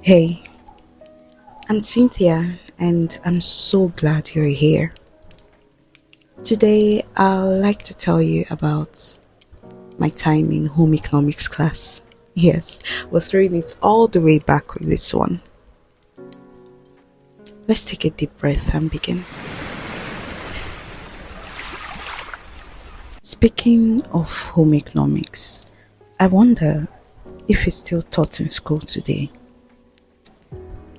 Hey, I'm Cynthia and I'm so glad you're here. Today, I'd like to tell you about my time in home economics class. Yes, we're throwing it all the way back with this one. Let's take a deep breath and begin. Speaking of home economics, I wonder if it's still taught in school today.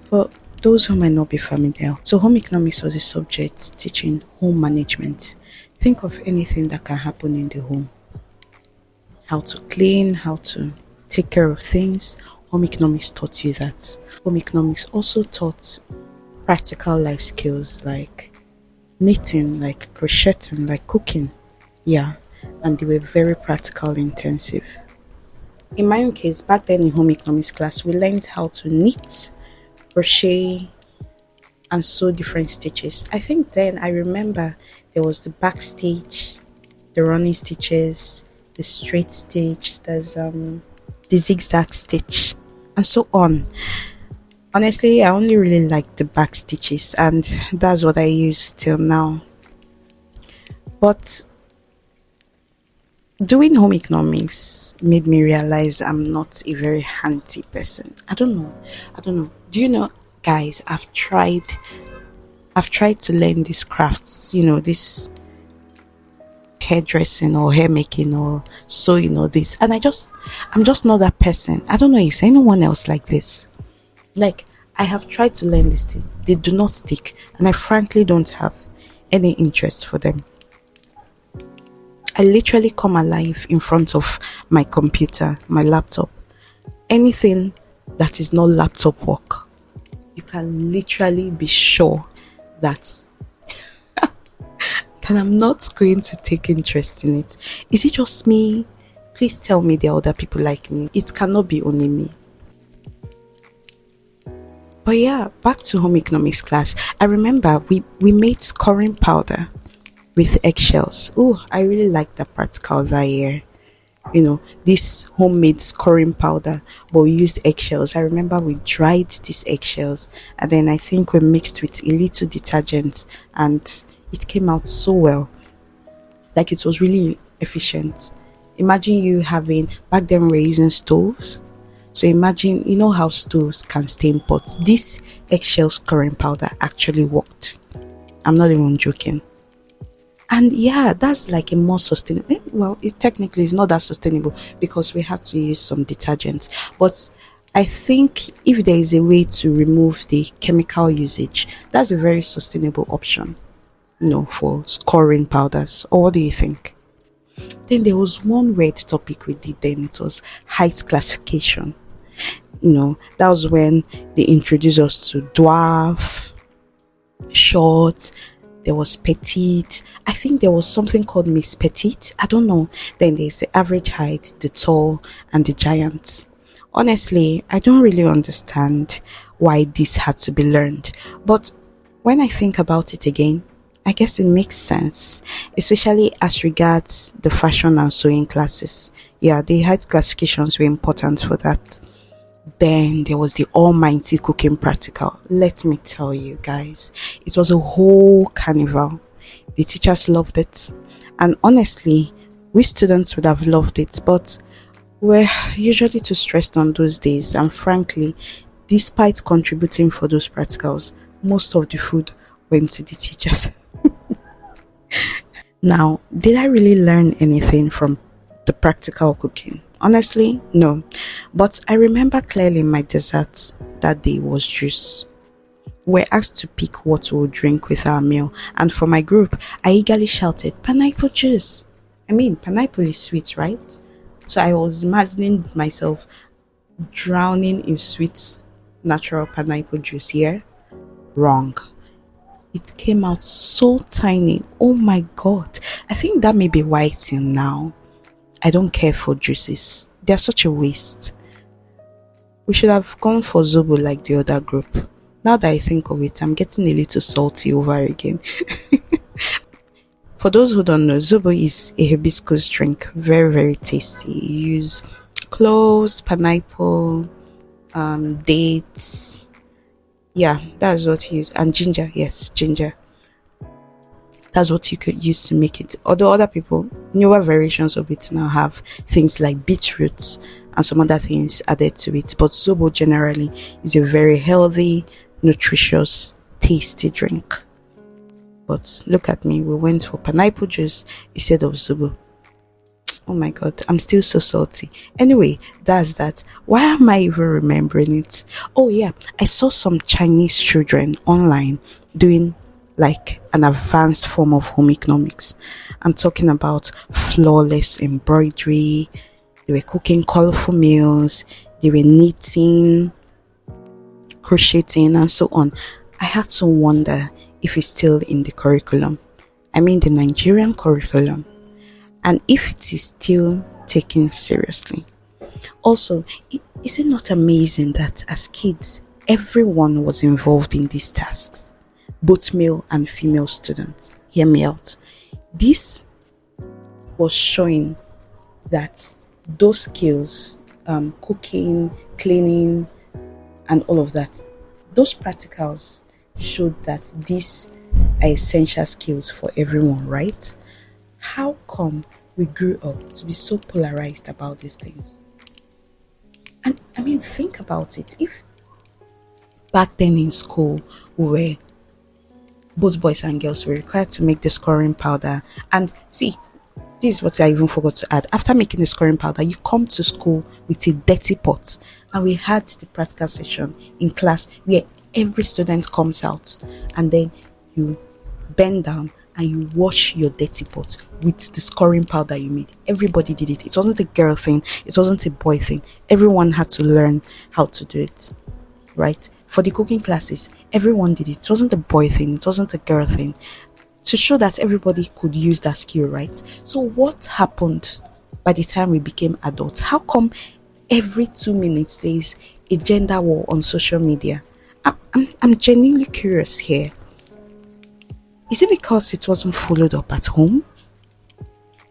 For those who might not be familiar, so home economics was a subject teaching home management. Think of anything that can happen in the home. How to clean, how to take care of things. Home economics taught you that. Home economics also taught practical life skills like knitting, like crocheting, like cooking. Yeah, and they were very practical intensive. In my own case, back then in home economics class, we learned how to knit, crochet, and sew different stitches. I think then I remember there was the backstage, the running stitches, the straight stitch, the zigzag stitch, and so on. Honestly, I only really like the back stitches, and that's what I use till now. But doing home economics made me realize I'm not a very handy person. I don't know. Do you know, guys, I've tried to learn these crafts, this hairdressing or hair making or sewing or this. And I'm just not that person. I don't know, is anyone else like this? Like, I have tried to learn these things. They do not stick. And I frankly don't have any interest for them. I literally come alive in front of my computer, my laptop. Anything that is not laptop work, you can literally be sure that I'm not going to take interest in it. Is it just me? Please tell me there are other people like me. It cannot be only me. But yeah, back to home economics class. I remember we made scoring powder with eggshells. Oh, I really liked that practical that year. This homemade scoring powder, but we used eggshells. I remember we dried these eggshells and then I think we mixed with a little detergent and it came out so well. Like, it was really efficient. Imagine you having, back then we were using stoves. So imagine, how stoves can stain pots. This eggshell scoring powder actually worked. I'm not even joking. And yeah, that's like a more sustainable. Well, it technically is not that sustainable because we had to use some detergents. But I think if there is a way to remove the chemical usage, that's a very sustainable option, for scoring powders. Or what do you think? Then there was one weird topic we did then. It was height classification. That was when they introduced us to dwarf, short. There was petite. I think there was something called Miss Petite. I don't know. Then there's the average height, the tall, and the giant. Honestly, I don't really understand why this had to be learned. But when I think about it again, I guess it makes sense, especially as regards the fashion and sewing classes. Yeah, the height classifications were important for that. Then there was the almighty cooking practical. Let me tell you guys, it was a whole carnival. The teachers loved it. And honestly, we students would have loved it, but we're usually too stressed on those days. And frankly, despite contributing for those practicals, most of the food went to the teachers. Now, did I really learn anything from the practical cooking? Honestly, no. But I remember clearly my dessert that day was juice. We're asked to pick what we'll drink with our meal, and for my group, I eagerly shouted, "Pineapple juice!" I mean, pineapple is sweet, right? So I was imagining myself drowning in sweet, natural pineapple juice here. Wrong. It came out so tiny. Oh my god. I think that may be why till now I don't care for juices. They're such a waste. We should have gone for Zobo like the other group. Now that I think of it, I'm getting a little salty over again. For those who don't know, Zobo is a hibiscus drink. Very, very tasty. You use cloves, pineapple, dates. Yeah, that's what you use. And ginger, yes, ginger. That's what you could use to make it. Although other people, newer variations of it now have things like beetroots and some other things added to it. But Zobo generally is a very healthy, nutritious, tasty drink. But look at me, we went for pineapple juice instead of Zobo. Oh my god, I'm still so salty. Anyway, that's that. Why am I even remembering it? Oh yeah, I saw some Chinese children online doing like an advanced form of home economics. I'm talking about flawless embroidery. They were cooking colorful meals. They were knitting, crocheting, and so on. I had to wonder if it's still in the curriculum. I mean, the Nigerian curriculum, and if it is still taken seriously. Also, is it not amazing that as kids, everyone was involved in these tasks, both male and female students? Hear me out. This was showing that those skills, cooking, cleaning, and all of that, those practicals showed that these are essential skills for everyone, right? How come we grew up to be so polarized about these things? And I mean, think about it. If back then in school, both boys and girls were required to make the scoring powder, and see, this is what I even forgot to add. After making the scoring powder, you come to school with a dirty pot, and we had the practical session in class where every student comes out, and then you bend down and you wash your dirty pot with the scoring powder you made. Everybody did it. It wasn't a girl thing. It wasn't a boy thing. Everyone had to learn how to do it, right? For the cooking classes, everyone did it. It wasn't a boy thing. It wasn't a girl thing. To show that everybody could use that skill, right? So what happened by the time we became adults? How come every 2 minutes there's a gender war on social media? I'm genuinely curious here. Is it because it wasn't followed up at home?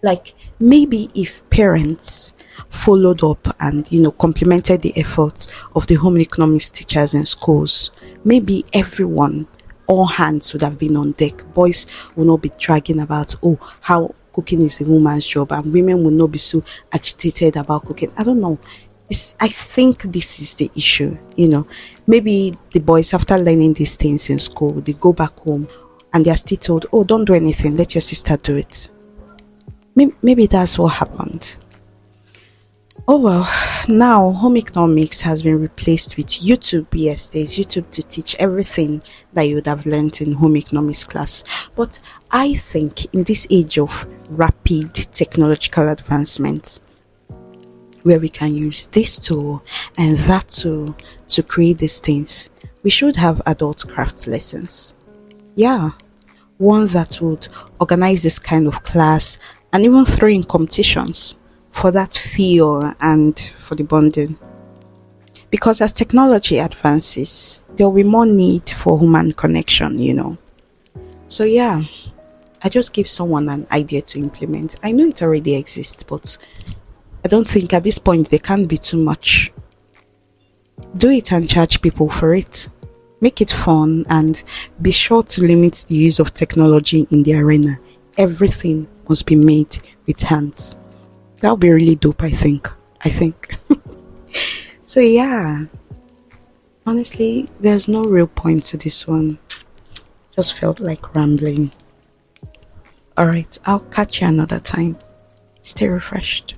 Like, maybe if parents followed up and, complimented the efforts of the home economics teachers in schools, maybe everyone, all hands would have been on deck. Boys will not be dragging about, oh, how cooking is a woman's job, and women will not be so agitated about cooking. I don't know. I think this is the issue. Maybe the boys, after learning these things in school, they go back home and they're still told, oh, don't do anything, let your sister do it. Maybe that's what happened. Oh well, now home economics has been replaced with YouTube. Yes, there's YouTube to teach everything that you would have learned in home economics class. But I think in this age of rapid technological advancement, where we can use this tool and that tool to create these things, we should have adult craft lessons. Yeah, one that would organize this kind of class and even throw in competitions for that feel and for the bonding. Because as technology advances, there will be more need for human connection. So yeah, I just give someone an idea to implement. I know it already exists, but I don't think at this point they can't be too much. Do it and charge people for it. Make it fun and be sure to limit the use of technology in the arena. Everything must be made with hands. That would be really dope, I think. So yeah, honestly, there's no real point to this one. Just felt like rambling. Alright, I'll catch you another time. Stay refreshed.